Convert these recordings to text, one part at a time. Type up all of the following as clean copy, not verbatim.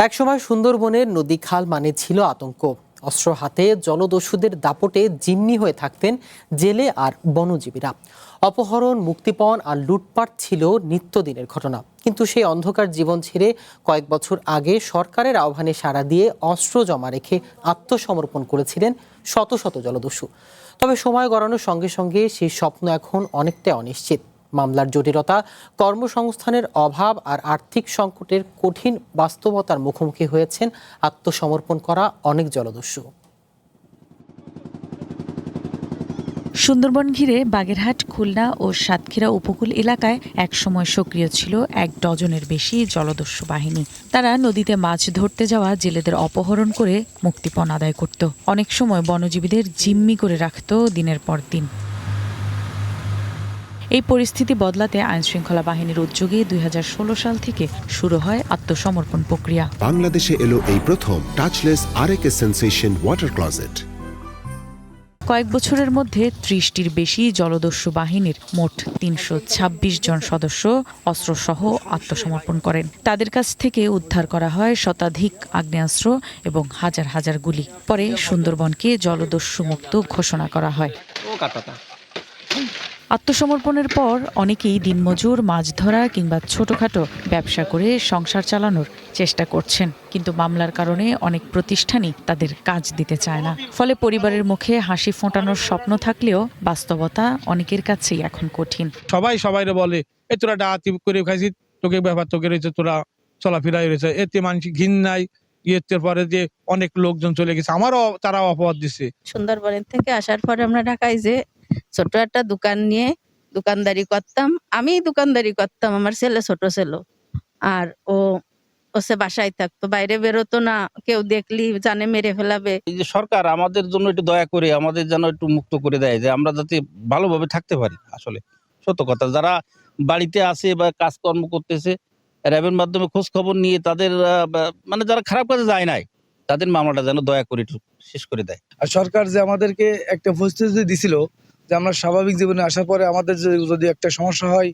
একসময় সুন্দরবনের নদী খাল মানে ছিল আতঙ্ক। অস্ত্র হাতে জলদস্যুদের দাপটে জিম্মি হয়ে থাকতেন জেলে আর বনজীবীরা। অপহরণ, মুক্তিপণ আর লুটপাট ছিল নিত্যদিনের ঘটনা। কিন্তু সেই অন্ধকার জীবন ছেড়ে কয়েক বছর আগে সরকারের আহ্বানে সাড়া দিয়ে অস্ত্র জমা রেখে আত্মসমর্পণ করেছিলেন শত শত জলদস্যু। তবে সময় গড়ানোর সঙ্গে সঙ্গে সেই স্বপ্ন এখন অনেকটাই অনিশ্চিত। মামলার জটিলতা, কর্মসংস্থানের অভাব আর আর্থিক সংকটের কঠিন বাস্তবতার মুখোমুখি হয়েছেন আত্মসমর্পণ করা অনেক জলদস্যু। সুন্দরবন ঘিরে বাগেরহাট, খুলনা ও সাতক্ষীরা উপকূল এলাকায় একসময় সক্রিয় ছিল 1 ডজনের বেশি জলদস্যু বাহিনী। তারা নদীতে মাছ ধরতে যাওয়া জেলেদের অপহরণ করে মুক্তিপণ আদায় করত। অনেক সময় বনজীবীদের জিম্মি করে রাখত দিনের পর দিন। এই পরিস্থিতি বদলাতে আইনশৃঙ্খলা বাহিনীর উদ্যোগে 2016 সাল থেকে শুরু হয় আত্মসমর্পণ প্রক্রিয়া। বাংলাদেশে এলো এই প্রথম টাচলেস আরএকে সেন্সেশন ওয়াটার ক্লোজেট। কয়েক বছরের মধ্যে 30টির বেশি জলদস্যু বাহিনীর মোট 326 জন সদস্য অস্ত্রসহ আত্মসমর্পণ করেন। তাদের কাছ থেকে উদ্ধার করা হয় শতাধিক আগ্নেয়াস্ত্র এবং হাজার হাজার গুলি। পরে সুন্দরবনকে জলদস্যু মুক্ত ঘোষণা করা হয়। আত্মসমর্পণের পর অনেকেই দিনমজুর, মাছ ধরা কিংবা ছোটখাটো ব্যবসা করে সংসার চালানোর চেষ্টা করছেন। কিন্তু মামলার কারণে অনেক প্রতিষ্ঠানই তাদের কাজ দিতে চায় না। ফলে পরিবারের মুখে হাসি ফোটানোর স্বপ্ন থাকলেও বাস্তবতা অনেকের কাছেই এখন কঠিন। সবাই বলে এ তোরা ডাকাতি করে খাইছিস, তোকে ব্যাপার তোকে রয়েছে, তোরা চলাফেরাই রয়েছে, এতে মানুষ ঘিন নাই। ইয়ের পরে যে অনেক লোকজন চলে গেছে, আমারও তারা অপবাদ দিচ্ছে। সুন্দরবনের থেকে আসার পরে আমরা ঢাকায় যে ছোট একটা দোকান নিয়ে দোকানদারি করতাম। আমি দোকানদারি করতাম, আমার ছেলে ছোট ছিল। আর ও সে বাসায় থাকতো, বাইরে বেরোতো না। কেউ দেখলি জানে মেরে ফেলাবে। এই যে সরকার আমাদের জন্য একটু দয়া করে আমাদের যেন একটু মুক্ত করে দেয়, যে আমরা যাতে ভালোভাবে থাকতে পারি। আসলে সত্য কথা, যারা বাড়িতে আছে বা কাজকর্ম করতেছে, র্যাবের মাধ্যমে খোঁজ খবর নিয়ে তাদের মানে যারা খারাপ কাজে যায় নাই, তাদের মামলাটা যেন দয়া করে একটু শেষ করে দেয়। আর সরকার যে আমাদেরকে একটা প্রস্তুতি দিছিল যে আমরা স্বাভাবিক জীবনে আসার পরে আমাদের যদি একটা সমস্যা হয়,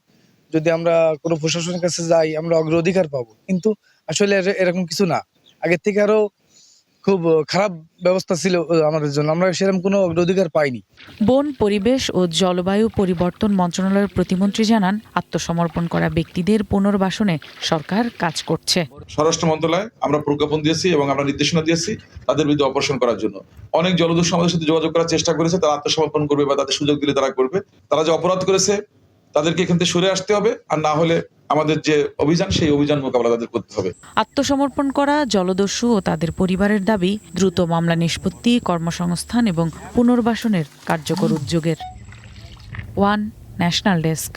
যদি আমরা কোনো প্রশাসনের কাছে যাই, আমরা অগ্রাধিকার পাবো। কিন্তু আসলে এরকম কিছু না। আগের থেকে আরো খুব খারাপ ব্যবস্থা ছিল আমাদের জন্য, আমরা সেরকম কোনো অগ্রাধিকার পাইনি। বন, পরিবেশ ও জলবায়ু পরিবর্তন মন্ত্রণালয়ের প্রতিমন্ত্রী জানান, আত্মসমর্পণ করা ব্যক্তিদের পুনর্বাসনে সরকার কাজ করছে। স্বরাষ্ট্র মন্ত্রণালয় আমরা প্রজ্ঞাপন দিয়েছি এবং আমরা নির্দেশনা দিয়েছি তাদের বিরুদ্ধে অপারেশন করার জন্য। অনেক জলদস্যু আমাদের সাথে যোগাযোগ করার চেষ্টা করেছে, তারা আত্মসমর্পণ করবে বা তাদের সুযোগ দিলে তারা করবে। তারা যে অপরাধ করেছে তাদেরকে এখান থেকে সরে আসতে হবে, আর না হলে আমাদের যে অভিযান, সেই অভিযান মোকাবেলা তাদের করতে হবে। আত্মসমর্পণ করা জলদস্যু ও তাদের পরিবারের দাবি দ্রুত মামলা নিষ্পত্তি, কর্মসংস্থান এবং পুনর্বাসনের কার্যকর উদ্যোগের। One national desk.